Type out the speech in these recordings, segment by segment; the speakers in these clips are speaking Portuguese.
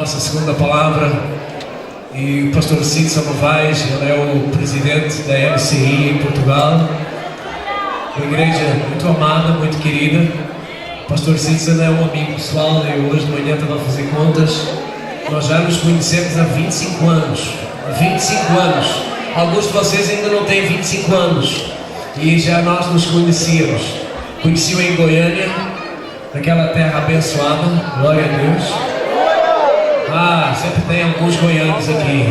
nossa segunda palavra. E o pastor Cid Novaes, ele é o presidente da MCI em Portugal. Uma igreja muito amada, muito querida. O pastor Cid é um amigo pessoal. Eu hoje de manhã estava a fazer contas. Nós já nos conhecemos há 25 anos. 25 anos. Alguns de vocês ainda não têm 25 anos. E já nós nos conhecíamos. Conheci-o em Goiânia, naquela terra abençoada. Glória a Deus. Sempre tem alguns goianos aqui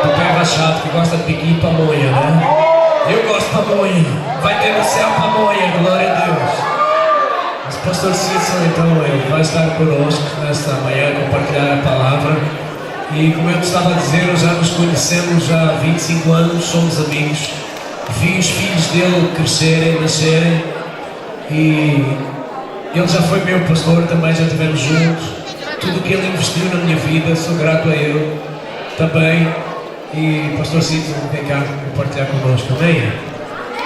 do pé rachado que gosta de piqui e pamonha, né? Eu gosto de pamonha. Vai ter no céu pamonha, glória a Deus. Mas o pastor Cícero, então, ele vai estar conosco nesta manhã, compartilhar a palavra. E como eu estava a dizer, nós já nos conhecemos já há 25 anos, somos amigos. Vi os filhos dele crescerem, nascerem. E ele já foi meu pastor, também já estivemos juntos. Tudo o que ele investiu na minha vida, sou grato a ele também. E pastor Cid, vem cá compartilhar connosco, amém?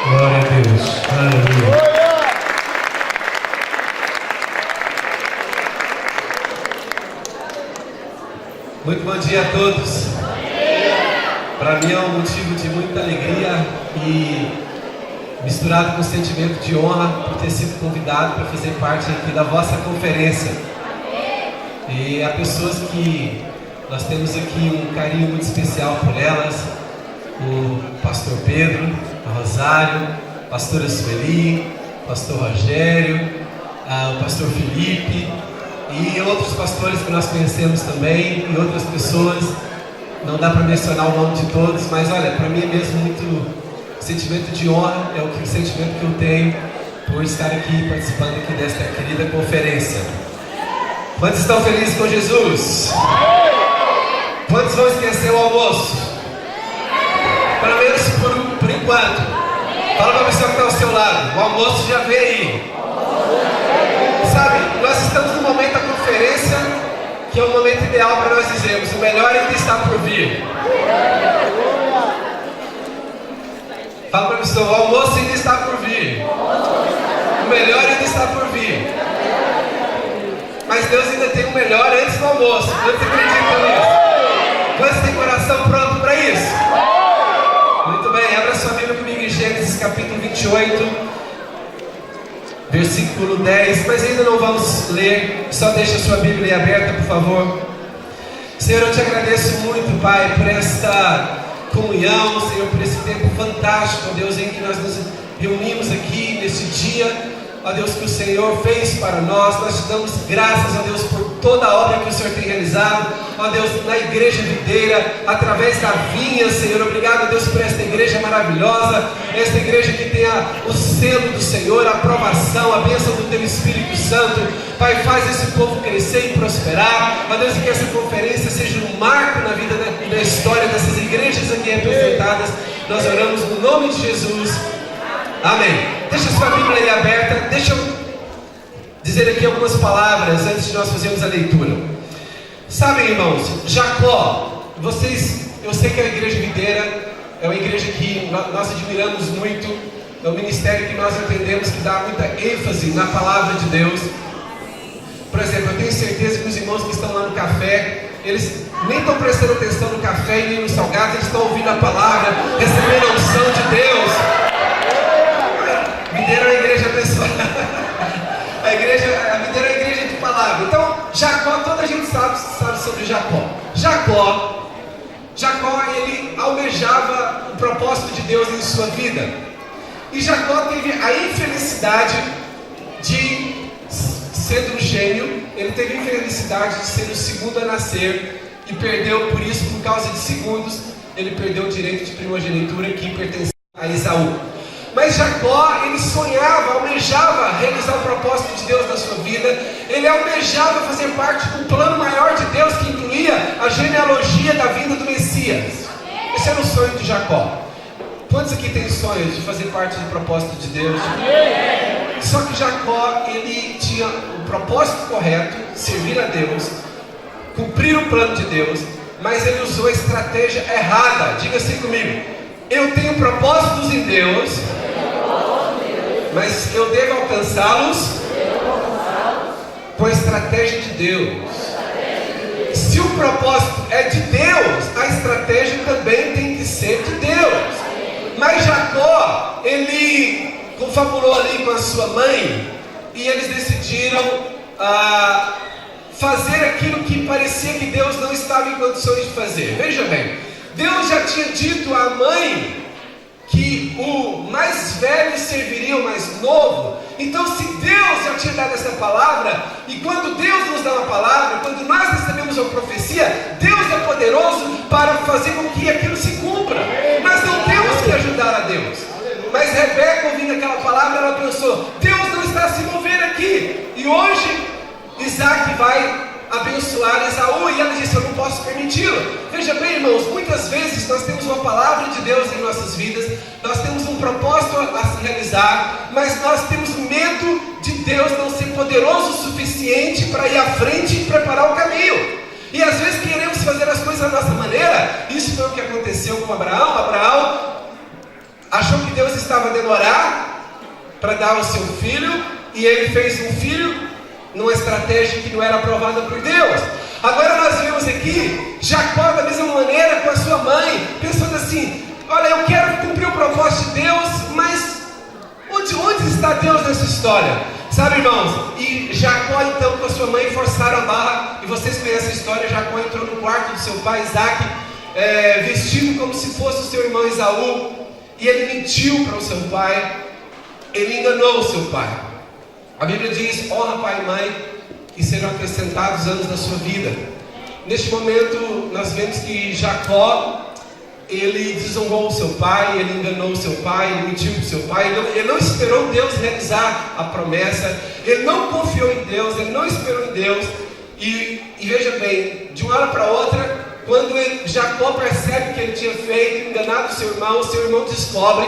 Glória a Deus, aleluia. Muito bom dia a todos. Para mim é um motivo de muita alegria e misturado com o sentimento de honra por ter sido convidado para fazer parte aqui da vossa conferência. E há pessoas que nós temos aqui um carinho muito especial por elas. O pastor Pedro, a Rosário, a pastora Sueli, o pastor Rogério, o pastor Felipe e outros pastores que nós conhecemos também e outras pessoas. Não dá para mencionar o nome de todos, mas olha, para mim é mesmo muito sentimento de honra, é o sentimento que eu tenho por estar aqui participando aqui desta querida conferência. Quantos estão felizes com Jesus? Quantos vão esquecer o almoço? Pelo menos por enquanto. Fala para a pessoa que está ao seu lado, o almoço já veio aí. Sabe, nós estamos no momento da conferência, que é o momento ideal para nós dizermos: o melhor ainda está por vir. Fala para a pessoa: o almoço ainda está por vir. O melhor ainda está por vir. Mas Deus ainda tem o melhor antes do almoço. Quantos acreditam nisso? Quantos têm coração pronto para isso? Muito bem, abra sua Bíblia comigo em Gênesis capítulo 28, versículo 10. Mas ainda não vamos ler, só deixa a sua Bíblia aberta, por favor. Senhor, eu te agradeço muito, Pai, por esta comunhão, Senhor, por esse tempo fantástico, ó Deus, em que nós nos reunimos aqui nesse dia. Ó Deus, que o Senhor fez para nós. Nós te damos graças, ó Deus, por toda a obra que o Senhor tem realizado, ó Deus, na igreja videira, através da vinha, Senhor. Obrigado, ó Deus, por esta igreja maravilhosa, esta igreja que tem o selo do Senhor, a aprovação, a bênção do Teu Espírito Santo. Pai, faz esse povo crescer e prosperar, ó Deus, e que essa conferência seja um marco na vida da história dessas igrejas aqui representadas. Nós oramos no nome de Jesus. Amém. Deixa a sua Bíblia aí aberta. Deixa eu dizer aqui algumas palavras antes de nós fazermos a leitura. Sabem, irmãos, Jacó, eu sei que a igreja videira é uma igreja que nós admiramos muito. É um ministério que nós entendemos que dá muita ênfase na palavra de Deus. Por exemplo, eu tenho certeza que os irmãos que estão lá no café, eles nem estão prestando atenção no café e nem no salgado, eles estão ouvindo a palavra, recebendo a unção de Deus. Videira é uma igreja abençoada. A videira é uma igreja de palavra. Então, Jacó, toda a gente sabe sobre Jacó. Jacó, ele almejava o propósito de Deus em sua vida. E Jacó teve a infelicidade de, sendo um gênio, ele teve a infelicidade de ser o segundo a nascer e perdeu, por isso, por causa de segundos, ele perdeu o direito de primogenitura que pertencia a Esaú. Mas Jacó, ele sonhava, almejava realizar o propósito de Deus na sua vida. Ele almejava fazer parte de um plano maior de Deus que incluía a genealogia da vinda do Messias. Esse era o sonho de Jacó. Quantos aqui têm sonhos de fazer parte do propósito de Deus? Só que Jacó, ele tinha o propósito correto, servir a Deus, cumprir o plano de Deus, mas ele usou a estratégia errada. Diga assim comigo: eu tenho propósitos em Deus, mas eu devo alcançá-los com a estratégia de Deus. Se o propósito é de Deus, a estratégia também tem que ser de Deus. Mas Jacó, ele confabulou ali com a sua mãe e eles decidiram fazer aquilo que parecia que Deus não estava em condições de fazer. Veja bem, Deus já tinha dito à mãe que o mais velho serviria o mais novo. Então, se Deus já tinha dado essa palavra, e quando Deus nos dá uma palavra, quando nós recebemos uma profecia, Deus é poderoso para fazer com que aquilo se cumpra. Nós não temos que ajudar a Deus. Mas Rebeca, ouvindo aquela palavra, ela pensou: Deus não está se movendo aqui. E hoje Isaac vai abençoar Esaú, e ela disse: eu não posso permiti-lo. Veja bem, irmãos, muitas vezes nós temos uma palavra de Deus em nossas vidas, nós temos um propósito a se realizar, mas nós temos medo de Deus não ser poderoso o suficiente para ir à frente e preparar o caminho. E às vezes queremos fazer as coisas da nossa maneira. Isso foi o que aconteceu com Abraão. Abraão achou que Deus estava a demorar para dar o seu filho, e ele fez um filho numa estratégia que não era aprovada por Deus. Agora nós vemos aqui Jacó da mesma maneira com a sua mãe, pensando assim: olha, eu quero cumprir o propósito de Deus, mas onde está Deus nessa história? Sabe, irmãos? E Jacó então com a sua mãe forçaram a barra, e vocês conhecem a história. Jacó entrou no quarto do seu pai Isaac, vestido como se fosse o seu irmão Esaú, e ele mentiu para o seu pai, ele enganou o seu pai. A Bíblia diz: honra pai e mãe, e serão acrescentados anos da sua vida. Neste momento nós vemos que Jacó, ele desonrou o seu pai, ele enganou o seu pai, ele mentiu para o seu pai, ele não esperou Deus realizar a promessa, ele não confiou em Deus, ele não esperou em Deus. E veja bem, de uma hora para outra, quando Jacó percebe que ele tinha feito, enganado o seu irmão descobre,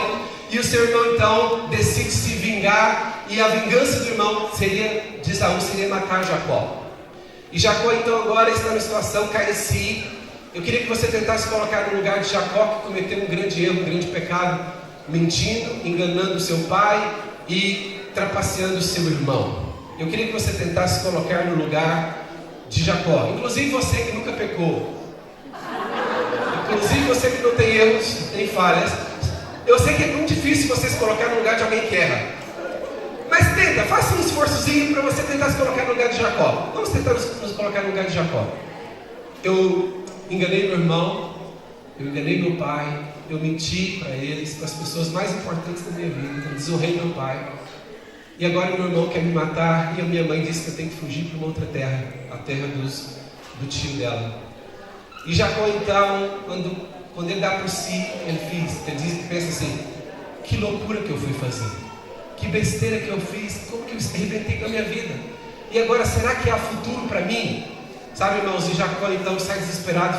e o seu irmão então decide se vingar. E a vingança do irmão de Esaú seria matar Jacó. E Jacó então agora está numa situação, cai em si. Eu queria que você tentasse colocar no lugar de Jacó, que cometeu um grande erro, um grande pecado, mentindo, enganando o seu pai e trapaceando o seu irmão. Eu queria que você tentasse colocar no lugar de Jacó. Inclusive você que nunca pecou, inclusive você que não tem erros, nem falhas. Eu sei que é muito difícil você se colocar no lugar de alguém que erra, mas tenta, faça um esforçozinho para você tentar se colocar no lugar de Jacó. Vamos tentar nos colocar no lugar de Jacó. Eu enganei meu irmão, eu enganei meu pai, eu menti para eles, para as pessoas mais importantes da minha vida, eu desonrei meu pai. E agora meu irmão quer me matar, e a minha mãe disse que eu tenho que fugir para uma outra terra, a terra do tio dela. E Jacó então, quando ele dá por si, ele pensa assim: que loucura que eu fui fazer, que besteira que eu fiz, como que eu arrebentei com a minha vida, e agora será que há futuro para mim? Sabe, irmãos, e Jacó então sai desesperado,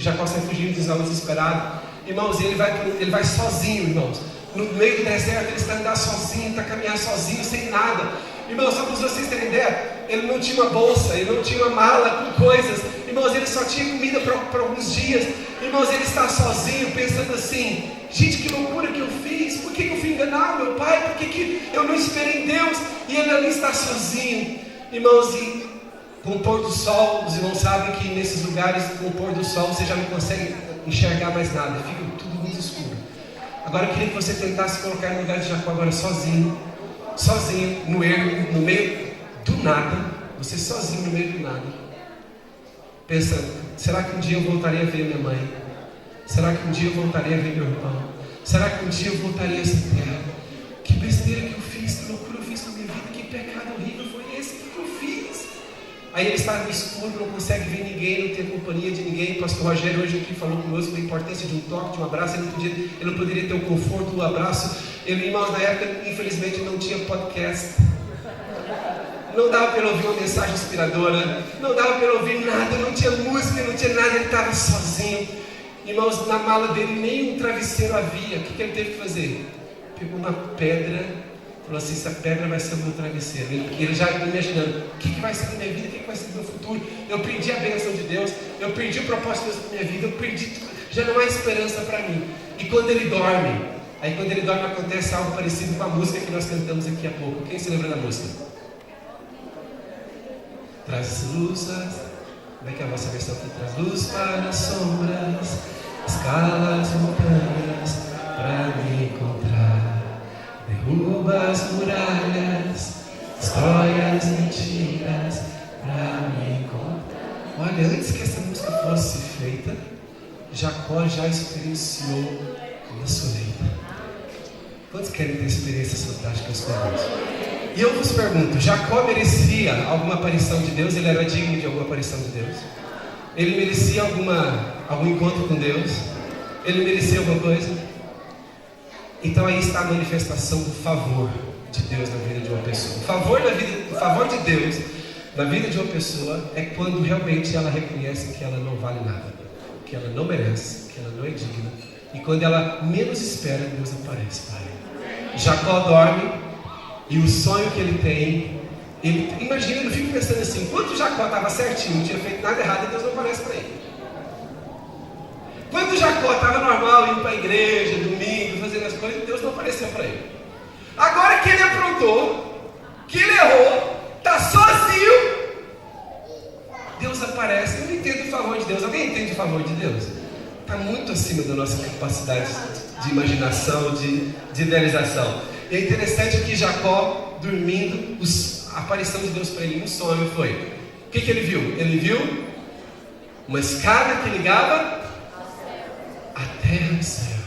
Jacó sai fugindo de Esaú desesperado. Irmãos, e ele vai sozinho, irmãos, no meio do deserto. Ele está andando sozinho, está caminhando sozinho, sem nada. Irmãos, só para vocês terem ideia, ele não tinha uma bolsa, ele não tinha uma mala com coisas. Irmãos, ele só tinha comida para alguns dias. Irmãos, ele está sozinho, pensando assim: gente, que loucura que eu fiz, por que eu fui enganar meu pai, por que eu não esperei em Deus? E ele ali está sozinho. Irmãos, e com o pôr do sol, os irmãos sabem que nesses lugares, com o pôr do sol, você já não consegue enxergar mais nada, fica tudo muito escuro. Agora eu queria que você tentasse colocar no lugar de Jacó agora sozinho, no meio do nada, você sozinho no meio do nada, pensando: será que um dia eu voltaria a ver minha mãe? Será que um dia eu voltaria a ver meu irmão? Será que um dia eu voltaria a essa terra? Que besteira que eu fiz, que loucura eu fiz com a minha vida, que pecado horrível foi esse que eu fiz? Aí ele está no escuro, não consegue ver ninguém, não tem companhia de ninguém. O pastor Rogério hoje aqui falou conosco da importância de um toque, de um abraço. Ele não poderia ter o conforto do abraço. Irmãos, na época, infelizmente, não tinha podcast. Não dava para ele ouvir uma mensagem inspiradora, não dava para ele ouvir nada, não tinha música, não tinha nada, ele estava sozinho. Irmãos, na mala dele nem um travesseiro havia. O que ele teve que fazer? Pegou uma pedra, falou assim: essa pedra vai ser o meu travesseiro. Ele já imaginando: o que vai ser da minha vida, o que vai ser do meu futuro? Eu perdi a bênção de Deus, eu perdi o propósito de Deus na minha vida, eu perdi tudo, já não há esperança para mim. E quando ele dorme, acontece algo parecido com a música que nós cantamos aqui há pouco. Quem se lembra da música? Traz luzes Como é que é a vossa versão que traz? Luz para as sombras, escala as montanhas para me encontrar. Derruba as muralhas, destrói as mentiras para me encontrar. Olha, antes que essa música fosse feita, Jacó já experienciou na sua vida. Quantos querem ter experiências fantásticas com Deus? E eu vos pergunto, Jacó merecia alguma aparição de Deus? Ele era digno de alguma aparição de Deus? Ele merecia algum encontro com Deus? Ele merecia alguma coisa? Então aí está a manifestação do favor de Deus na vida de uma pessoa. O favor de Deus na vida de uma pessoa é quando realmente ela reconhece que ela não vale nada, que ela não merece, que ela não é digna. E quando ela menos espera, Deus aparece para ela. Jacó dorme e o sonho que ele tem, imagina, eu fico pensando assim, enquanto Jacó estava certinho, não tinha feito nada errado, Deus não aparece para ele. Quando Jacó estava normal, indo para a igreja, domingo, fazendo as coisas, Deus não apareceu para ele. Agora que ele aprontou, que ele errou, está sozinho, Deus aparece. Eu não entendo o favor de Deus. Alguém entende o favor de Deus? Está muito acima da nossa capacidade de imaginação, de idealização. E é interessante que Jacó, dormindo, a aparição de Deus para ele em um sonho foi: o que ele viu? Ele viu uma escada que ligava a terra e o céu.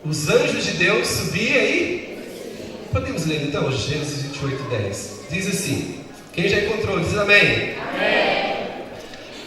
Os anjos de Deus subiam aí. Podemos ler então Gênesis 28:10. Diz assim, quem já encontrou, diz amém. Amém.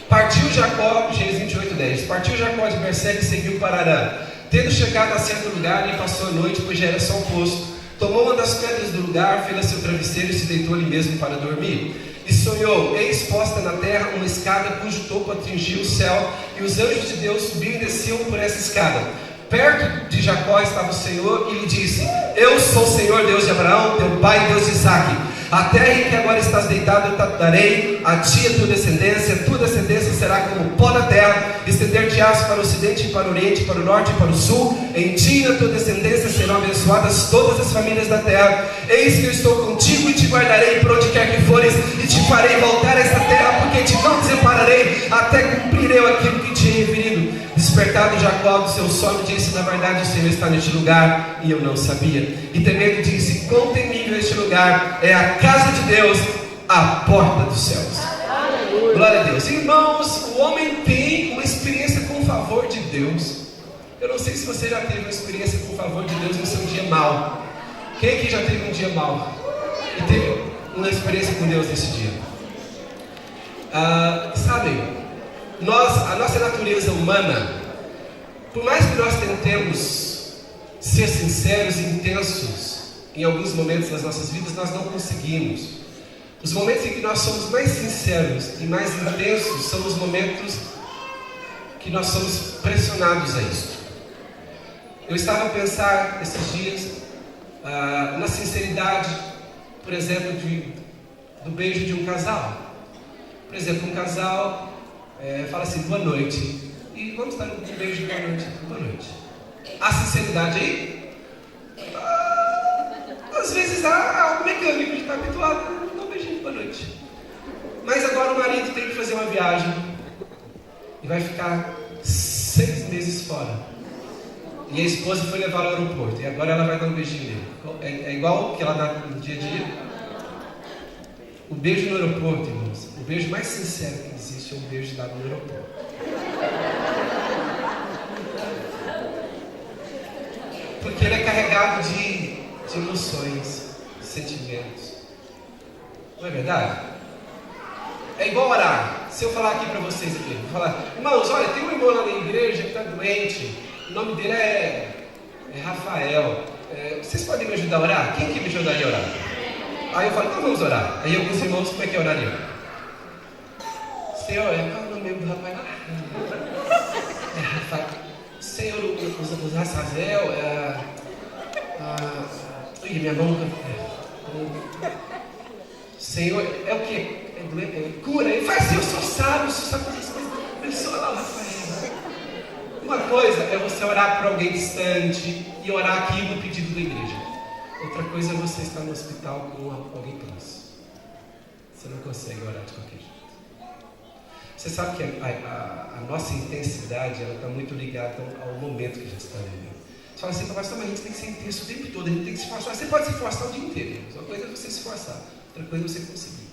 Partiu Jacó, Gênesis 28:10. Partiu Jacó de Berseba e seguiu para Harã. Tendo chegado a certo lugar, ele passou a noite, pois já era sol posto. Tomou uma das pedras do lugar, fez seu travesseiro e se deitou ali mesmo para dormir. E sonhou, eis posta na terra uma escada cujo topo atingia o céu, e os anjos de Deus subiam e desciam por essa escada. Perto de Jacó estava o Senhor e lhe disse: eu sou o Senhor Deus de Abraão, teu pai, Deus de Isaque. A terra em que agora estás deitado eu te darei, a ti e a tua descendência será como o pó da terra, estender-te-ás para o ocidente, para o oriente, para o norte e para o sul. Em ti e na tua descendência serão abençoadas todas as famílias da terra. Eis que eu estou contigo e te guardarei por onde quer que fores, e te farei voltar a esta terra, porque te não desampararei, até cumprir eu aquilo que te he referido. Despertado Jacó do seu sono, disse: na verdade o Senhor está neste lugar, e eu não sabia. E temendo disse: quão temível este lugar, é a casa de Deus, a porta dos céus. Aleluia. Glória a Deus. Irmãos, o homem tem uma experiência com o favor de Deus. Eu não sei se você já teve uma experiência com o favor de Deus no seu dia mau. Quem aqui já teve um dia mau e teve uma experiência com Deus nesse dia? Sabem, a nossa natureza humana, por mais que nós tentemos ser sinceros e intensos em alguns momentos das nossas vidas, nós não conseguimos. Os momentos em que nós somos mais sinceros e mais intensos são os momentos que nós somos pressionados a isso. Eu estava a pensar esses dias na sinceridade, por exemplo, do beijo de um casal. Por exemplo, um casal fala assim: boa noite, e vamos dar um beijo de boa noite. Boa noite. Há sinceridade aí? Às vezes há algo mecânico, a gente está habituado a dar um beijinho de boa noite. Mas agora o marido tem que fazer uma viagem e vai ficar 6 meses fora. E a esposa foi levar ao aeroporto, e agora ela vai dar um beijinho nele. É igual que ela dá no dia a dia. O beijo no aeroporto, irmãos, o beijo mais sincero que existe é um beijo dado no aeroporto. Porque ele é carregado de emoções, de sentimentos. Não é verdade? É igual orar. Se eu falar aqui para vocês aqui, vou falar: irmãos, olha, tem um irmão lá na igreja que está doente, o nome dele é Rafael. Vocês podem me ajudar a orar? Quem que me ajudaria a orar? Aí eu falo: então vamos orar. Aí alguns irmãos, como é que orariam? Senhor, qual é o nome do rapaz lá? Rafael. Senhor, o Razazel, minha mão. Senhor, é o que? Cura. Ele faz assim: eu sou sábio, eu sou sábio. Abençoa lá o Rafael. Uma coisa é você orar por alguém distante e orar aqui no pedido da igreja. Outra coisa é você estar no hospital com alguém próximo. Você não consegue orar de qualquer jeito. Você sabe que a nossa intensidade está muito ligada ao momento que a gente está vivendo. Você fala assim, pastor, mas a gente tem que ser intenso o tempo todo, a gente tem que se esforçar. Você pode se esforçar o dia inteiro. Uma coisa é você se esforçar, outra coisa é você conseguir.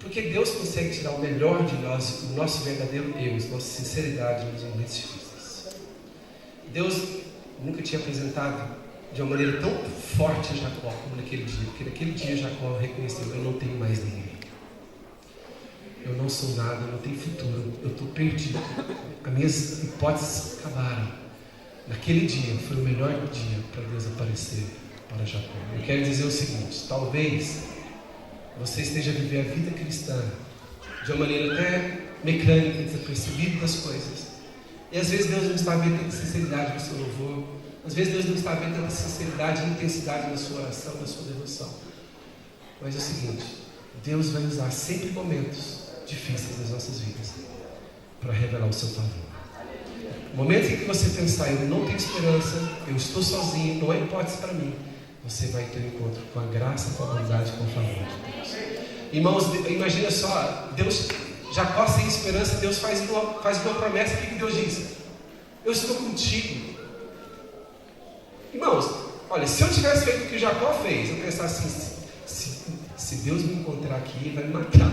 Porque Deus consegue tirar o melhor de nós, o nosso verdadeiro eu, a nossa sinceridade nos momentos difíceis. Deus nunca tinha apresentado de uma maneira tão forte a Jacó como naquele dia, porque naquele dia Jacó reconheceu: eu não tenho mais ninguém. Eu não sou nada, eu não tenho futuro, eu estou perdido. As minhas hipóteses acabaram. Naquele dia foi o melhor dia para Deus aparecer para Jacó. Eu quero dizer o seguinte: talvez você esteja vivendo a vida cristã de uma maneira até mecânica, desapercebida das coisas. E às vezes Deus não está vendo tanta sinceridade no seu louvor. Às vezes Deus não está vendo tanta sinceridade e intensidade na sua oração, na sua devoção. Mas é o seguinte: Deus vai usar sempre momentos difíceis nas nossas vidas para revelar o seu favor. Momentos em que você pensar: eu não tenho esperança, eu estou sozinho, não há hipótese para mim, você vai ter um encontro com a graça, com a bondade, com o favor de Deus. Irmãos, imagina só, Deus, Jacó sem esperança, Deus faz uma promessa. O que Deus diz? Eu estou contigo. Irmãos, olha, se eu tivesse feito o que Jacó fez, eu pensava assim: se Deus me encontrar aqui, ele vai me matar.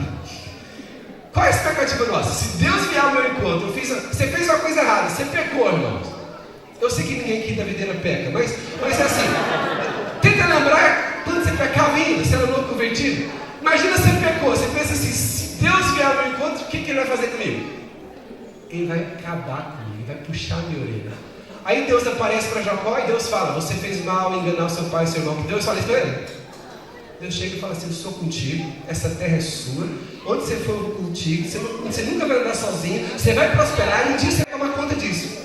Qual é a expectativa nossa? Se Deus vier ao meu encontro, você fez uma coisa errada, você pecou, irmãos. Eu sei que ninguém aqui da videira peca, mas é assim. Tenta lembrar quando você pecava ainda, você era novo convertido. Imagina você pecou, você pensa assim: se Deus vier ao meu encontro, o que ele vai fazer comigo? Ele vai acabar comigo, ele vai puxar a minha orelha. Aí Deus aparece para Jacó e Deus fala: você fez mal em enganar o seu pai e seu irmão. Deus fala isso para ele. Deus chega e fala assim: eu sou contigo, essa terra é sua, onde você for contigo, você nunca vai andar sozinho, você vai prosperar e um dia você vai tomar conta disso.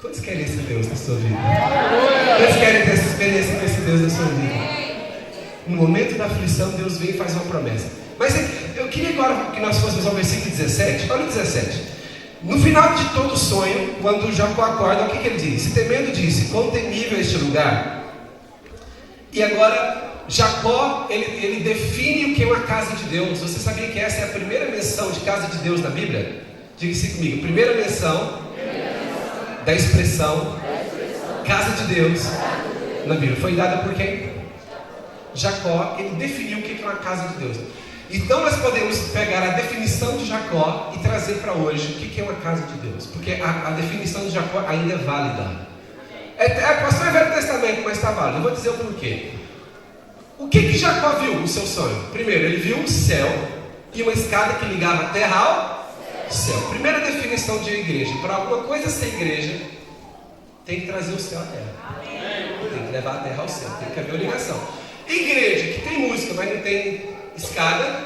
Quantos querem esse Deus na sua vida? Quantos querem ter essa experiência com esse Deus na sua vida? No momento da aflição, Deus vem e faz uma promessa. Mas eu queria agora que nós fôssemos ao versículo 17. Olha o 17. No final de todo sonho, quando Jacó acorda, o que ele diz? Temendo disse: quão temível é este lugar. E agora Jacó, ele define o que é uma casa de Deus. Você sabia que essa é a primeira menção de casa de Deus na Bíblia? Diga-se comigo: primeira menção da expressão casa de Deus na Bíblia foi dada por quem? Jacó. Ele definiu o que é uma casa de Deus. Então nós podemos pegar a definição de Jacó e trazer para hoje o que é uma casa de Deus, porque a definição de Jacó ainda é válida. Pastor, é Velho Testamento, mas está válido. Eu vou dizer o porquê. O que Jacó viu no seu sonho? Primeiro, ele viu um céu e uma escada que ligava a terra ao céu. Primeira definição de igreja: para alguma coisa ser igreja, tem que trazer o céu à terra. Tem que levar a terra ao céu, tem que haver uma ligação. Igreja que tem música, mas não tem escada,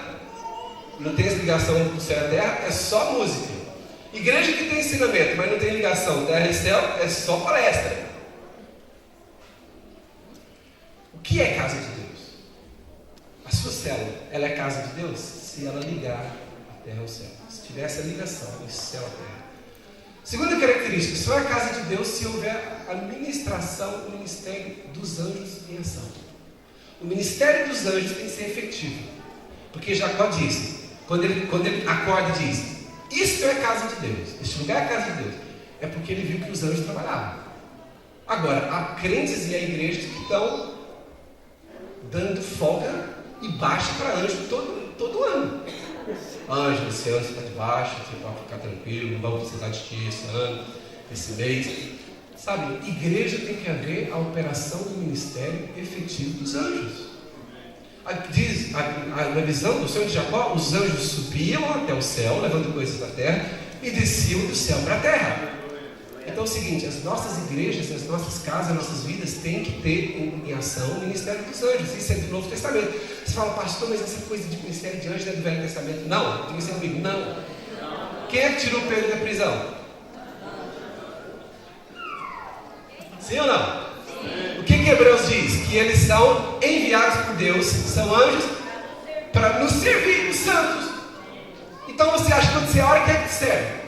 não tem ligação do céu à terra, é só música. Igreja que tem ensinamento, mas não tem ligação terra e céu, é só palestra. O que é casa de Deus? A sua célula, ela é casa de Deus se ela ligar a terra ao céu, se tiver essa ligação do céu à terra. Segunda característica: só é casa de Deus se houver a ministração, o ministério dos anjos em ação. O ministério dos anjos tem que ser efetivo, porque Jacó diz, quando ele acorda, diz: isso é a casa de Deus, este lugar é a casa de Deus. É porque ele viu que os anjos trabalhavam. Agora, há crentes e há igrejas que estão dando folga e baixa para anjo todo ano. Anjo, esse ano você está de baixa, você pode ficar tranquilo, não vamos precisar de ti esse ano, esse mês. Sabe, igreja tem que haver a operação do ministério efetivo dos anjos. Diz na visão do sonho de Jacó: os anjos subiam até o céu, levando coisas da terra, e desciam do céu para a terra. Então é o seguinte: as nossas igrejas, as nossas casas, as nossas vidas têm que ter em ação o ministério dos anjos. Isso é do Novo Testamento. Você fala: pastor, mas essa coisa de ministério de anjos é do Velho Testamento? Não, diga assim comigo: não. Quem é que tirou Pedro da prisão? Sim ou não? O que Hebreus diz? Que eles são enviados por Deus, são anjos, para nos servir, os santos. Então você acha que quando você ora, quem é que te serve?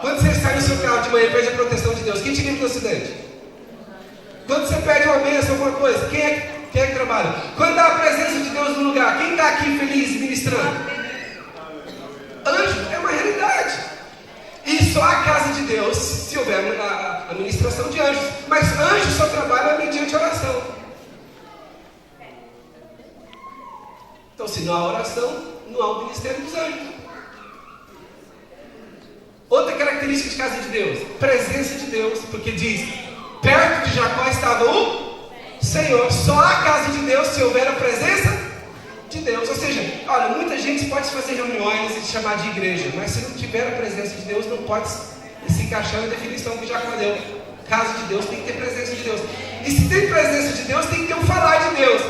Quando você sai no seu carro de manhã e pede a proteção de Deus, quem te livra do acidente? Quando você pede uma bênção, alguma coisa. Quem é que trabalha? Quando está a presença de Deus no lugar, quem está aqui feliz ministrando? Anjo, é uma realidade. E só a casa de Deus se houver a ministração de anjos. Mas anjos só trabalham mediante oração. Então, se não há oração, não há o ministério dos anjos. Outra característica de casa de Deus, presença de Deus, porque diz, perto de Jacó estava o Senhor. Só há casa de Deus se houver a presença de Deus. Ou seja, olha, muita gente pode fazer reuniões e te chamar de igreja, mas se não tiver a presença de Deus, não pode se encaixar na definição que Jacó deu. Casa de Deus tem que ter presença de Deus. E se tem presença de Deus, tem que ter um falar de Deus.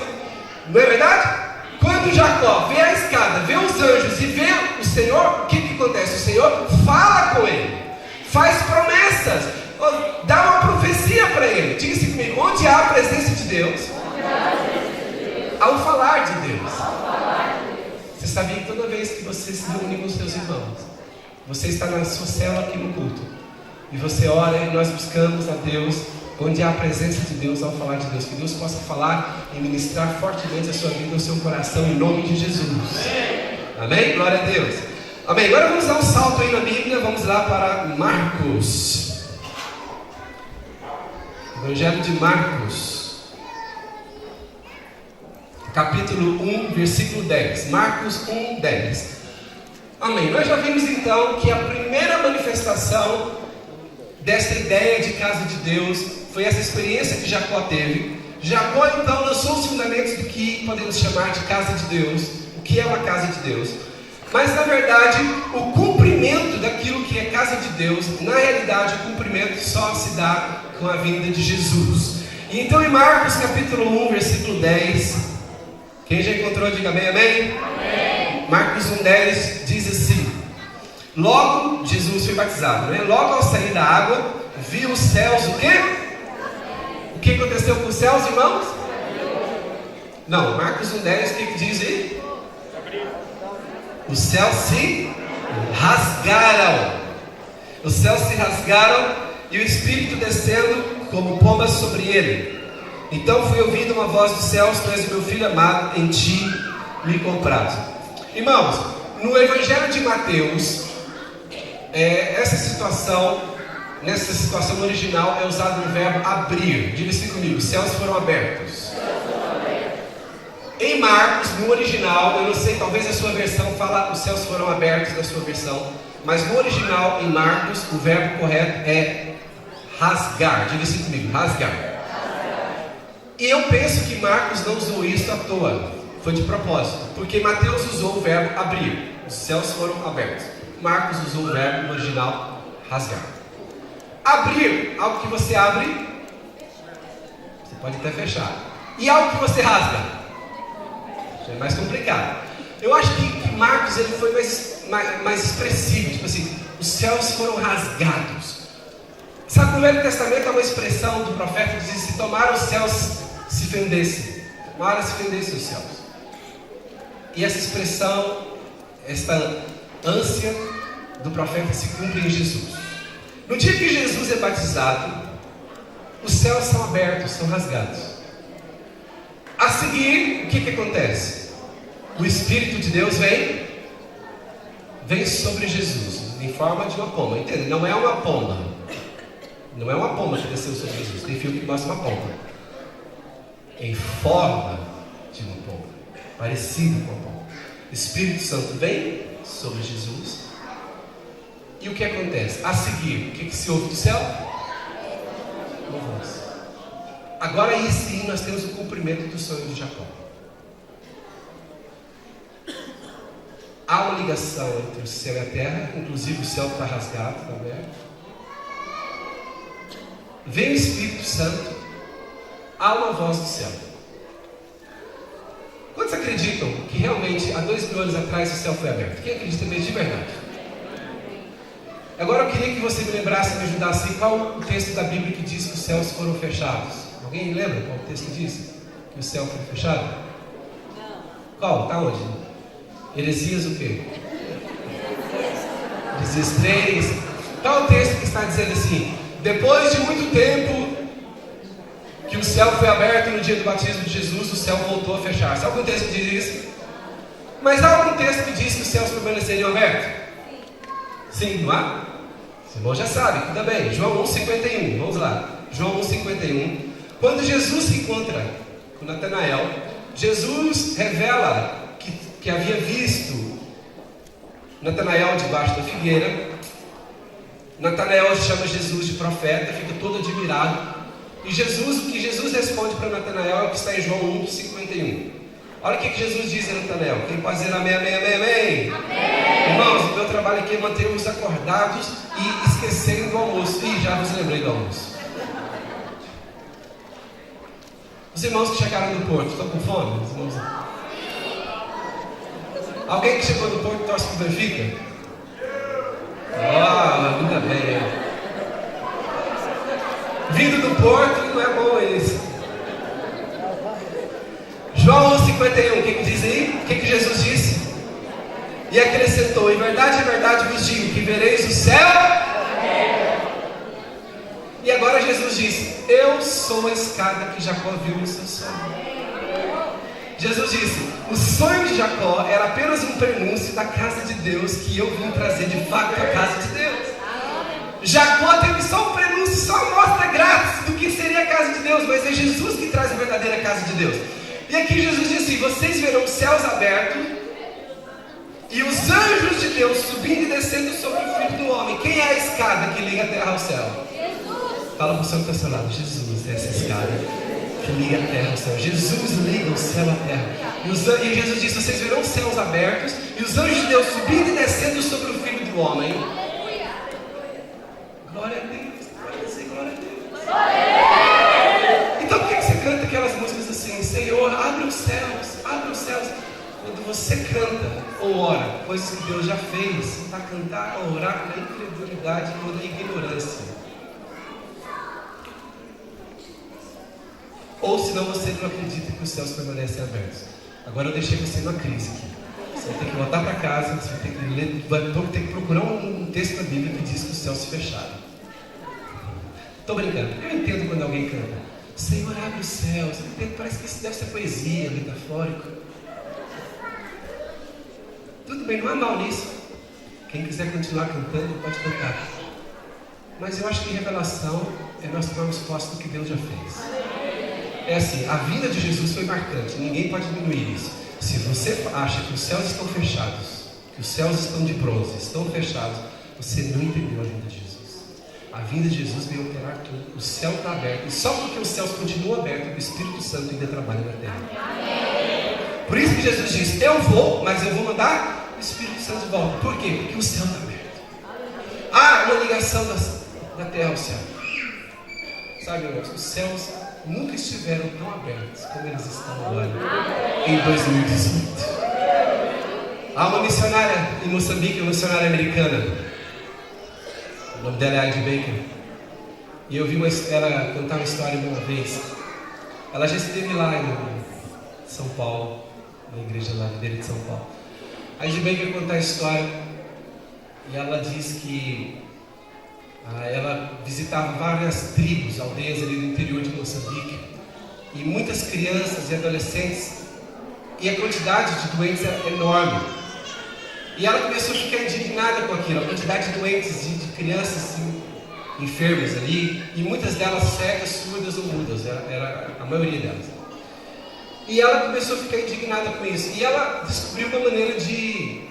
Não é verdade? Quando Jacó vê a escada, vê os anjos e vê o Senhor, o que acontece? O Senhor fala com ele, faz promessas, dá uma profecia para ele. Diga-se comigo, onde há a presença de Deus, há o falar de Deus. Você sabia que toda vez que você se reúne com os seus irmãos, você está na sua célula aqui no culto, e você ora e nós buscamos a Deus, onde há a presença de Deus, ao falar de Deus, que Deus possa falar e ministrar fortemente a sua vida, o seu coração, em nome de Jesus. Amém? Glória a Deus. Amém. Agora vamos dar um salto aí na Bíblia, vamos lá para Marcos. Evangelho de Marcos, capítulo 1, versículo 10. Marcos 1, 10. Amém. Nós já vimos então que a primeira manifestação desta ideia de casa de Deus foi essa experiência que Jacó teve. Jacó então lançou os fundamentos do que podemos chamar de casa de Deus. O que é uma casa de Deus? Mas na verdade, o cumprimento daquilo que é casa de Deus, na realidade o cumprimento só se dá com a vinda de Jesus. E então em Marcos capítulo 1, versículo 10, quem já encontrou, diga amém, amém? Amém. Marcos 1, 10 diz assim: logo Jesus foi batizado, né? Logo ao sair da água, viu os céus, o quê? O que aconteceu com os céus, irmãos? Não, Marcos 1, 10, o que diz aí? Os céus se rasgaram. Os céus se rasgaram e o Espírito descendo como pomba sobre ele. Então foi ouvida uma voz dos céus: tu és o meu filho amado, em ti me comprazo. Irmãos, no Evangelho de Mateus, nessa situação original é usado o verbo abrir. Diga-se comigo, os céus foram abertos. Em Marcos, no original, eu não sei, talvez a sua versão fala os céus foram abertos na sua versão, mas no original, em Marcos, o verbo correto é rasgar. Diga-se comigo, rasgar. E eu penso que Marcos não usou isso à toa, foi de propósito, porque Mateus usou o verbo abrir, os céus foram abertos. Marcos usou o verbo no original rasgar. Abrir, algo que você abre, você pode até fechar. E algo que você rasga, já é mais complicado. Eu acho que Marcos ele foi mais expressivo, tipo assim, os céus foram rasgados. Sabe, no Velho Testamento há uma expressão do profeta que diz: se tomara os céus se fendessem, tomara se fendessem os céus. E essa expressão, esta ânsia do profeta se cumpre em Jesus. No dia que Jesus é batizado, os céus são abertos, são rasgados. A seguir, o que acontece? O Espírito de Deus vem sobre Jesus, em forma de uma pomba. Entende? Não é uma pomba. Não é uma pomba que desceu sobre Jesus. Tem filme que mostra uma pomba em forma de uma pomba, parecido com uma pomba. O Espírito Santo vem sobre Jesus. E o que acontece? A seguir, o que se ouve do céu? Uma voz. Agora aí sim nós temos o cumprimento do sonho de Jacó. Há uma ligação entre o céu e a terra, inclusive o céu está rasgado, está aberto. Vem o Espírito Santo, há uma voz do céu. Quantos acreditam que realmente há 2000 anos atrás o céu foi aberto? Quem acredita mesmo de verdade? Agora eu queria que você me lembrasse, me ajudasse, qual o texto da Bíblia que diz que os céus foram fechados? Alguém lembra qual o texto que diz que o céu foi fechado? Não. Qual? Está onde? Heresias o quê? Heresias 3. Qual o texto que está dizendo assim: depois de muito tempo que os céu foi aberto no dia do batismo de Jesus, o céu voltou a fechar. Sabe algum texto que diz isso? Mas há algum texto que diz que os céus permaneceriam abertos? Sim, não há? Os irmãos já sabem, tudo bem. João 1,51, vamos lá. João 1,51. Quando Jesus se encontra com Natanael, Jesus revela que havia visto Natanael debaixo da figueira. Natanael chama Jesus de profeta, fica todo admirado. E o que Jesus responde para Natanael é o que está em João 1,51. Olha o que Jesus diz a Natanael. Quem pode dizer amém, amém, amém, amém? Amém. Irmãos, o meu trabalho aqui é manter-vos acordados e esquecerem do almoço. Ih, já vos lembrei do almoço. Os irmãos que chegaram do Porto, estão com fome? Os irmãos... Alguém que chegou do Porto torce para o Benfica? Ainda bem. Vindo do Porto, não é bom isso. João 1,51, o que diz aí? O que Jesus disse? E acrescentou: em verdade vos digo que vereis o céu. E agora Jesus disse: eu sou a escada que Jacó viu no seu sonho. Jesus disse: o sonho de Jacó era apenas um prenúncio da casa de Deus que eu vim trazer de fato à casa de Deus. Jacó teve só um prenúncio, só uma amostra grátis do que seria a casa de Deus, mas é Jesus que traz a verdadeira casa de Deus. E aqui Jesus disse: vocês verão os céus abertos e os anjos de Deus subindo e descendo sobre o Filho do Homem. Quem é a escada que liga a terra ao céu? Jesus. Fala para o seu personagem: Jesus é essa escada que liga a terra ao céu. Jesus liga o céu à terra. E Jesus disse: vocês verão os céus abertos e os anjos de Deus subindo e descendo sobre o Filho do Homem. Glória a Deus, glória a Deus. Então por que você canta aquelas músicas assim? Senhor, abre os céus, abre os céus. Quando você canta ou ora, coisas que Deus já fez, para cantar ou orar com a incredulidade ou na ignorância. Ou senão você não acredita que os céus permanecem abertos. Agora eu deixei você numa crise aqui. Você vai ter que voltar para casa, você vai ter que ler, vai ter que procurar um texto da Bíblia que diz que os céus se fecharam. Estou brincando. Eu entendo quando alguém canta: Senhor, abre os céus. Eu entendo, parece que isso deve ser poesia, metafórico. Tudo bem, não há mal nisso. Quem quiser continuar cantando, pode cantar. Mas eu acho que revelação é nós tomarmos posse do que Deus já fez. É assim, a vinda de Jesus foi marcante. Ninguém pode diminuir isso. Se você acha que os céus estão fechados, que os céus estão de bronze, estão fechados, você não entendeu a vinda de Jesus. A vinda de Jesus veio alterar tudo. O céu está aberto. E só porque os céus continuam abertos, o Espírito Santo ainda trabalha na terra. Por isso que Jesus diz: eu vou, mas eu vou mandar o Espírito Santo de volta. Por quê? Porque o céu está aberto. Há uma ligação da terra ao céu. Sabe, irmãos, os céus nunca estiveram tão abertos como eles estão agora, em 2018. Há uma missionária em Moçambique, uma missionária americana. O nome dela é Heidi Baker. E eu vi ela contar uma história uma vez. Ela já esteve lá em São Paulo, na igreja lá de São Paulo. A Heidi Baker conta a história e ela diz que ela visitava várias tribos, aldeias ali no interior de Moçambique, e muitas crianças e adolescentes, e a quantidade de doentes é enorme. E ela começou a ficar indignada com aquilo, a quantidade de doentes, de crianças enfermas ali, e muitas delas cegas, surdas ou mudas, era a maioria delas. E ela começou a ficar indignada com isso, e ela descobriu uma maneira de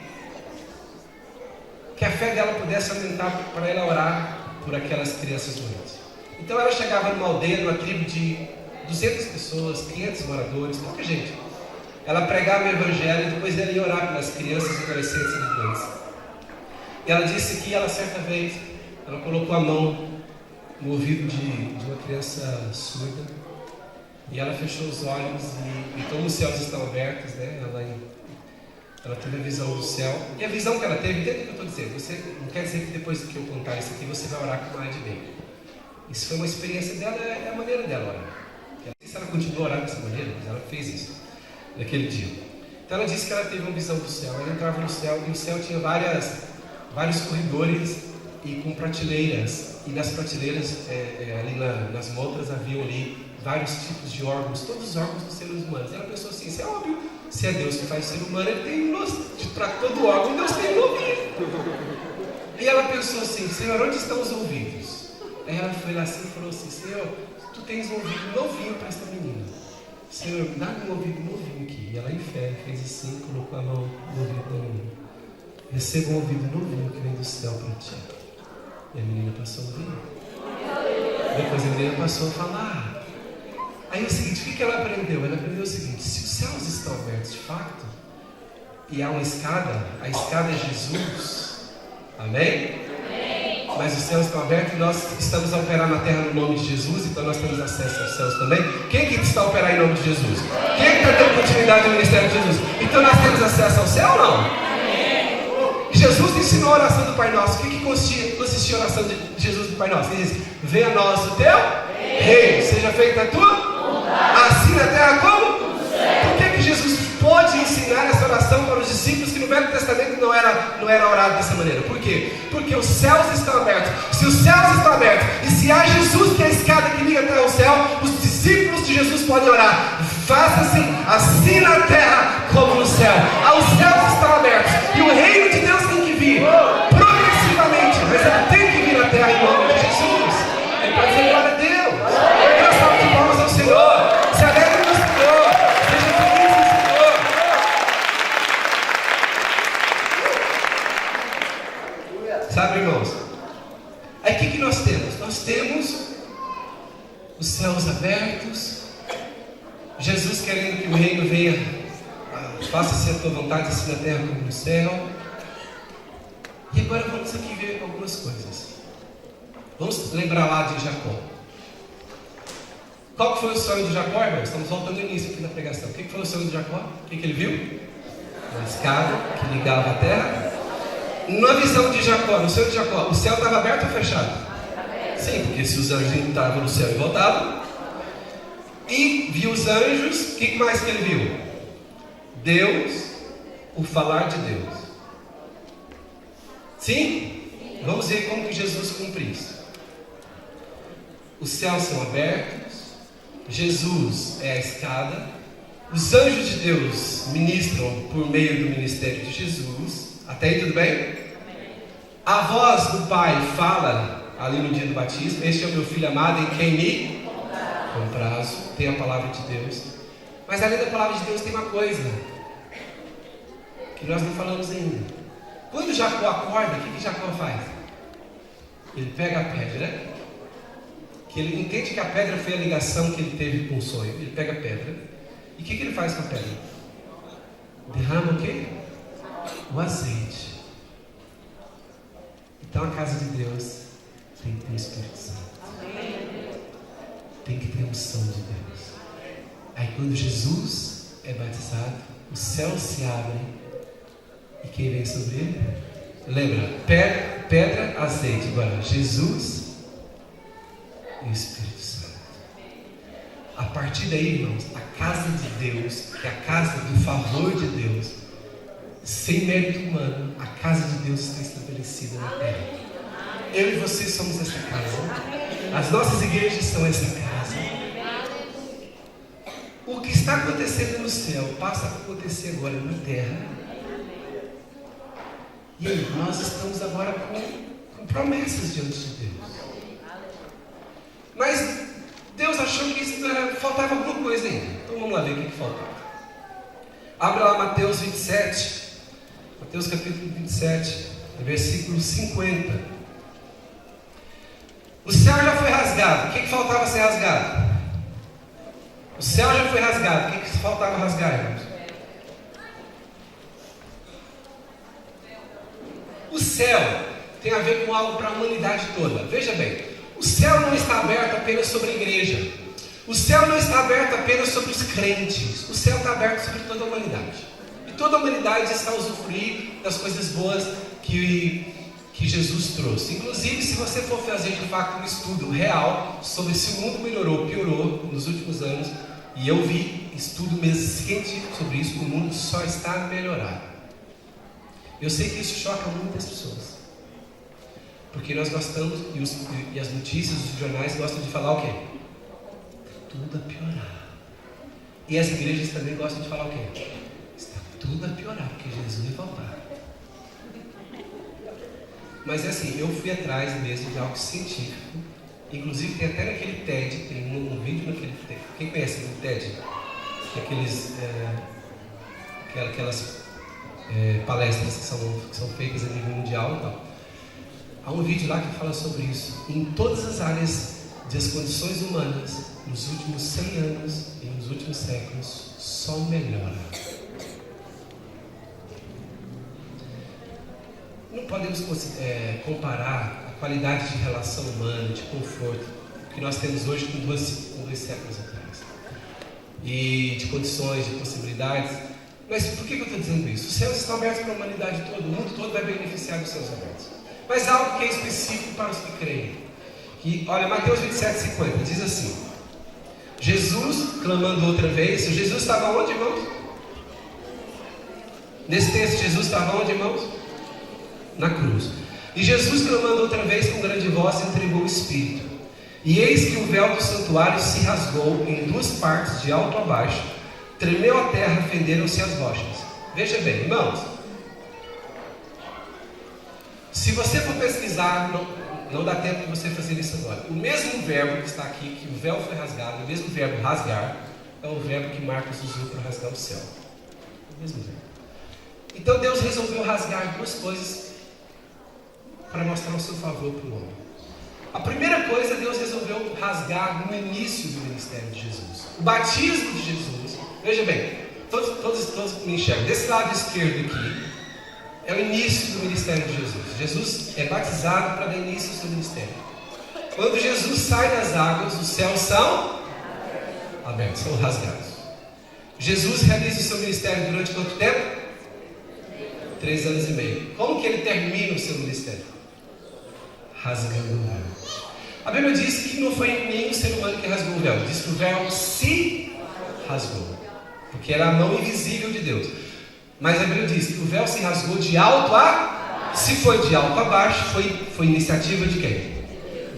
que a fé dela pudesse aumentar para ela orar por aquelas crianças doentes. Então ela chegava numa aldeia, numa tribo de 200 pessoas, 500 moradores, pouca gente. Ela pregava o evangelho e depois ela ia orar pelas crianças e adolescentes doentes. E ela disse que ela, certa vez, ela colocou a mão no ouvido de uma criança surda e ela fechou os olhos e como os céus estão abertos, né? Ela teve a visão do céu. E a visão que ela teve, entende o que eu estou dizendo? Você não quer dizer que depois que eu contar isso aqui, você vai orar com mais de bem. Isso foi uma experiência dela, é a maneira dela orar. Eu não sei se ela continuou a orar dessa maneira, mas ela fez isso naquele dia. Então ela disse que ela teve uma visão do céu. Ela entrava no céu e o céu tinha vários corredores e com prateleiras e nas prateleiras, ali nas montras, haviam ali vários tipos de órgãos, todos os órgãos dos seres humanos. E ela pensou assim, isso é óbvio, se é Deus que faz o ser humano, ele tem para todo órgão, Deus tem um ouvido. E ela pensou assim, Senhor, onde estão os ouvidos? Aí ela foi lá assim e falou assim, Senhor, tu tens um ouvido novinho para esta menina. Senhor, dá um ouvido novinho aqui. E ela em fé fez assim, colocou a mão no ouvido da menina. Receba um ouvido novinho que vem do céu para ti. E a menina passou a ouvir. Depois a menina passou a falar. Aí é o seguinte, o que ela aprendeu? Ela aprendeu o seguinte, se os céus estão abertos de fato, e há uma escada, a escada é Jesus. Amém? Amém? Mas os céus estão abertos e nós estamos a operar na terra no nome de Jesus, então nós temos acesso aos céus também. Quem que está a operar em nome de Jesus? Quem está dando continuidade ao ministério de Jesus? Então nós temos acesso ao céu ou não? Amém. Jesus ensinou a oração do Pai Nosso. O que consistia a oração de Jesus do Pai Nosso? Ele diz, venha a nós o teu reino, seja feita a tua vontade, assim na terra como? Por que Jesus pôde ensinar essa oração para os discípulos que no Velho Testamento não era orado dessa maneira? Por quê? Porque os céus estão abertos. Se os céus estão abertos e se há Jesus que é a escada que liga até o céu, os discípulos de Jesus podem orar. Faça-se assim na terra como no céu. Os céus estão abertos e o reino de Deus tem que vir progressivamente, mas ele tem que vir na terra em nome de Jesus. Ele pode dizer glória a Deus. Deus salve de palmas ao Senhor. Se alegre no Senhor. Seja feliz no Senhor. Sabe, irmãos? Aí o que nós temos? Nós temos os céus abertos, Jesus querendo que o reino venha, faça-se a tua vontade, assim na terra como no céu. E agora vamos aqui ver algumas coisas. Vamos lembrar lá de Jacó. Qual que foi o sonho de Jacó, irmãos? Estamos voltando ao início aqui na pregação. O que foi o sonho de Jacó? O que ele viu? Uma escada que ligava a terra. Na visão de Jacó, no sonho de Jacó, o céu estava aberto ou fechado? Sim, porque se os anjos entravam no céu e voltavam. E viu os anjos, o que mais que ele viu? Deus, o falar de Deus. Sim? Vamos ver como que Jesus cumpre isso. Os céus são abertos, Jesus é a escada, os anjos de Deus ministram por meio do ministério de Jesus. Até aí tudo bem? A voz do Pai fala ali no dia do batismo, este é o meu filho amado em quem me comprazo. Tem a palavra de Deus. Mas além da palavra de Deus tem uma coisa que nós não falamos ainda. Quando Jacó acorda, o que Jacó faz? Ele pega a pedra, que ele entende que a pedra foi a ligação que ele teve com o sonho. Ele pega a pedra, e o que ele faz com a pedra? Derrama o quê? O azeite. Então a casa de Deus tem que ter o Espírito Santo. Tem que ter a unção de Deus. Aí quando Jesus é batizado, os céus se abrem. E quem vem sobre ele? Lembra? Pedra, azeite. Agora, Jesus e o Espírito Santo. A partir daí, irmãos, a casa de Deus, que é a casa do favor de Deus, sem mérito humano, a casa de Deus está estabelecida na terra. Eu e você somos essa casa. As nossas igrejas são essa casa. O que está acontecendo no céu passa a acontecer agora na terra. E aí, nós estamos agora com promessas diante de Deus. Mas Deus achou que faltava alguma coisa ainda. Então vamos lá ver o que faltava. Abra lá Mateus 27. Mateus capítulo 27, versículo 50. O céu já foi rasgado. O que faltava ser rasgado? O céu já foi rasgado. O que faltava rasgar, irmãos? O céu tem a ver com algo para a humanidade toda. Veja bem, o céu não está aberto apenas sobre a igreja. O céu não está aberto apenas sobre os crentes. O céu está aberto sobre toda a humanidade. E toda a humanidade está a usufruir das coisas boas que Jesus trouxe. Inclusive, se você for fazer de fato um estudo real sobre se o mundo melhorou ou piorou nos últimos anos, e eu vi estudo mesmo científico sobre isso, o mundo só está a melhorar. Eu sei que isso choca muitas pessoas. Porque nós gostamos, e as notícias, os jornais gostam de falar o quê? Tudo a piorar. E as igrejas também gostam de falar o quê? Está tudo a piorar, porque Jesus vai voltar. Mas é assim, eu fui atrás mesmo de algo científico. Inclusive tem até naquele TED, tem um vídeo naquele TED. Quem conhece o TED? Aquelas palestras que são feitas a nível mundial e tal. Há um vídeo lá que fala sobre isso. Em todas as áreas das condições humanas, nos últimos 100 anos e nos últimos séculos, só melhora. Não podemos comparar a qualidade de relação humana, de conforto, que nós temos hoje com dois séculos atrás. E de condições, de possibilidades. Mas por que eu estou dizendo isso? Os céus estão abertos para a humanidade toda, o mundo todo vai beneficiar dos céus abertos. Mas algo que é específico para os que creem. Olha, Mateus 27:50 diz assim: Jesus, clamando outra vez, Jesus estava onde, irmãos? Nesse texto, Jesus estava onde, irmãos? Na cruz. E Jesus, clamando outra vez com grande voz, entregou o Espírito. E eis que o véu do santuário se rasgou em duas partes, de alto a baixo. Tremeu a terra, fenderam-se as rochas. Veja bem, irmãos. Se você for pesquisar, não dá tempo de você fazer isso agora. O mesmo verbo que está aqui, que o véu foi rasgado, o mesmo verbo rasgar, é o verbo que Marcos usou para rasgar o céu. O mesmo verbo. Então Deus resolveu rasgar duas coisas para mostrar o seu favor para o homem. A primeira coisa, Deus resolveu rasgar no início do ministério de Jesus. O batismo de Jesus, veja bem, todos me enxergam. Desse lado esquerdo aqui, é o início do ministério de Jesus. Jesus é batizado para dar início ao seu ministério. Quando Jesus sai das águas, os céus são abertos, são rasgados. Jesus realiza o seu ministério durante quanto tempo? 3 anos e meio. Como que ele termina o seu ministério? Rasgando o véu. A Bíblia diz que não foi nenhum ser humano que rasgou o véu. Diz que o véu se rasgou, porque era a mão invisível de Deus. Mas a Bíblia diz que o véu se rasgou de alto a... Se foi de alto a baixo, foi iniciativa de quem?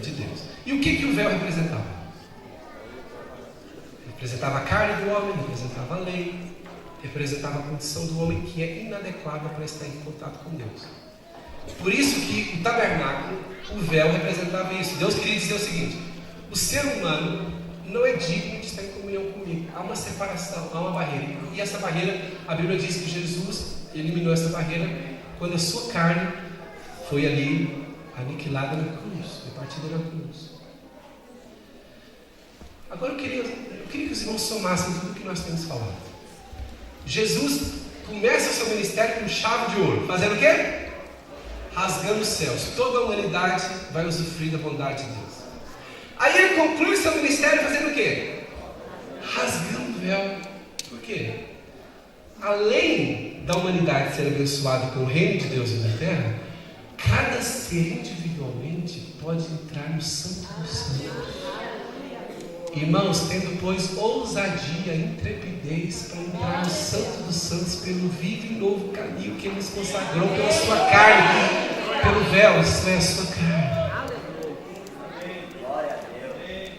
De Deus. E o que o véu representava? Representava a carne do homem, representava a lei, representava a condição do homem que é inadequada para estar em contato com Deus. Por isso que o tabernáculo, o véu, representava isso. Deus queria dizer o seguinte: o ser humano não é digno de estar em comunhão comigo. Há uma separação, há uma barreira. E essa barreira, a Bíblia diz que Jesus eliminou essa barreira quando a sua carne foi ali aniquilada na cruz, repartida na cruz. Agora eu queria que os irmãos somassem tudo o que nós temos falado. Jesus começa o seu ministério com chave de ouro, fazendo o quê? Rasgando os céus. Toda a humanidade vai usufruir da bondade de Deus. Aí ele conclui seu ministério fazendo o quê? Rasgando o véu. Por quê? Além da humanidade ser abençoada com o reino de Deus na terra, cada ser individualmente pode entrar no Santo dos Santos. Irmãos, tendo pois ousadia, intrepidez para entrar no Santo dos Santos pelo vivo e novo caminho que Ele nos consagrou pela sua carne, pelo véu, isso é a sua carne.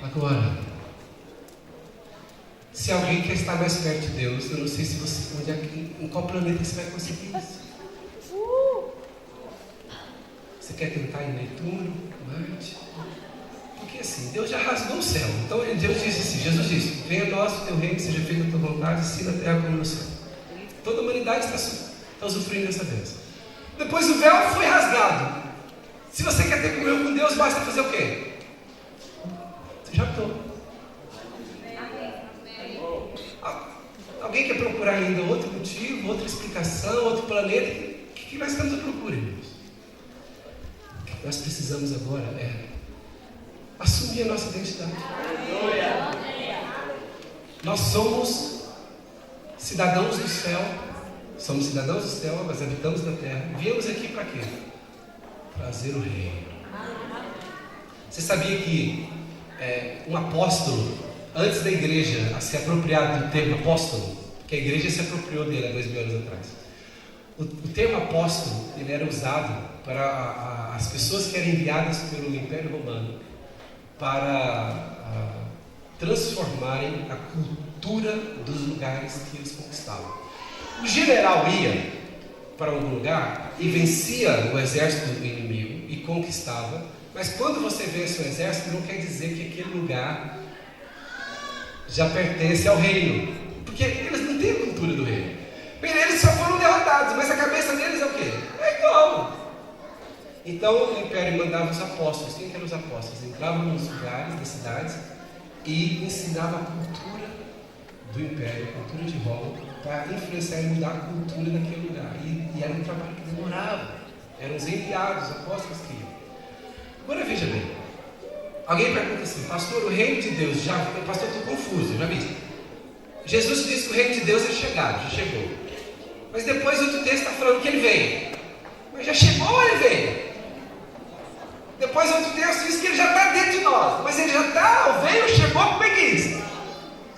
Agora, se alguém quer estar mais perto de Deus, eu não sei se você, em qual planeta você vai conseguir isso. Você quer tentar em Netuno, Marte? Porque assim, Deus já rasgou o céu. Então Deus disse assim, Jesus disse: venha a nós o teu reino, seja feita a tua vontade, assim na terra como no céu. Toda a humanidade está usufruindo dessa bênção. Depois o véu foi rasgado. Se você quer ter comunhão com Deus, basta fazer o quê? Você já estou. Alguém quer procurar ainda outro motivo, outra explicação, outro planeta? O que nós estamos à procura, irmãos? O que nós precisamos agora é assumir a nossa identidade. Nós somos cidadãos do céu. Somos cidadãos do céu, mas habitamos na terra. Viemos aqui para quê? Trazer o reino. Você sabia que um apóstolo, antes da igreja a se apropriar do termo apóstolo, que a igreja se apropriou dele há 2000 anos atrás, o termo apóstolo ele era usado para a as pessoas que eram enviadas pelo Império Romano para transformarem a cultura dos lugares que eles conquistavam. O general ia para algum lugar e vencia o exército do inimigo e conquistava, mas quando você vence o exército, não quer dizer que aquele lugar já pertence ao reino, porque eles não têm a cultura do reino. Bem, eles só foram derrotados, mas a cabeça deles é o quê? É igual. Então o Império mandava os apóstolos. Quem eram os apóstolos? Entravam nos lugares das cidades e ensinavam a cultura do Império, a cultura de Roma, para influenciar e mudar a cultura daquele lugar. E era um trabalho que demorava. Eram os enviados, os apóstolos que iam. Agora veja bem. Alguém pergunta assim: pastor, o reino de Deus já... Pastor, eu estou confuso, já vi. Jesus disse que o reino de Deus é chegado, já chegou. Mas depois outro texto está falando que ele veio. Mas já chegou ou ele veio? Depois outro texto diz que ele já está dentro de nós. Mas ele já está, veio, chegou, como é que é isso?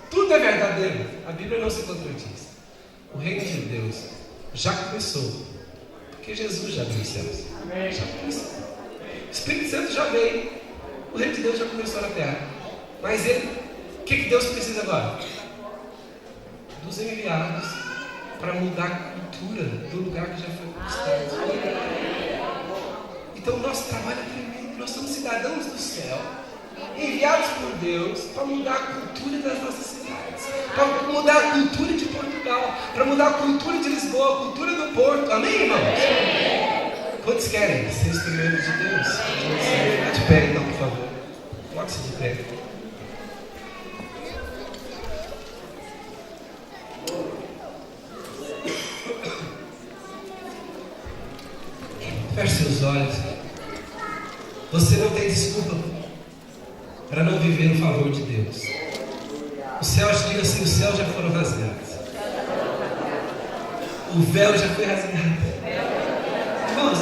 Tudo é verdadeiro. A Bíblia não se contradiz. O reino de Deus já começou. Porque Jesus já veio os céus. Já começou. O Espírito Santo já veio. O reino de Deus já começou na terra. Mas ele, o que Deus precisa agora? Dos enviados para mudar a cultura do lugar que já foi conquistado. Então o nosso trabalho é tremendo. Nós somos cidadãos do céu, enviados por Deus para mudar a cultura das nossas cidades, para mudar a cultura de Portugal, para mudar a cultura de Lisboa, a cultura do Porto. Amém, irmãos? Quantos querem ser instrumentos de Deus? Fica de pé então, por favor. Coloque-se de pé. Feche seus olhos. Você não tem desculpa para não viver no favor de Deus. Os céus, diga assim: os céus já foram rasgados. O véu já foi rasgado. Irmãos,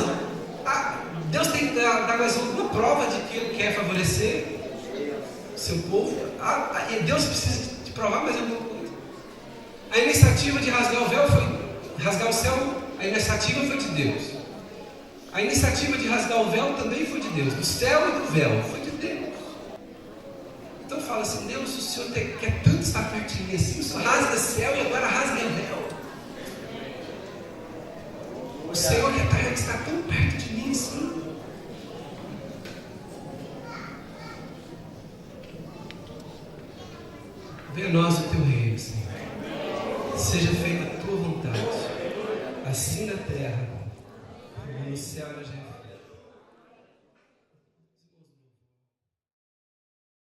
Deus tem que dar mais uma prova de que Ele quer favorecer o seu povo. Deus precisa de provar mais alguma coisa. A iniciativa de rasgar o véu foi rasgar o céu. A iniciativa foi de Deus. A iniciativa de rasgar o véu também foi de Deus. Do céu e do véu foi de Deus. Então fala assim: Deus, o Senhor quer tanto estar perto de mim assim. O Senhor rasga o céu e agora rasga o véu. O Senhor quer estar tão perto de mim assim. Venha a nós o teu reino, Senhor. Seja feita a tua vontade, assim na terra como no céu.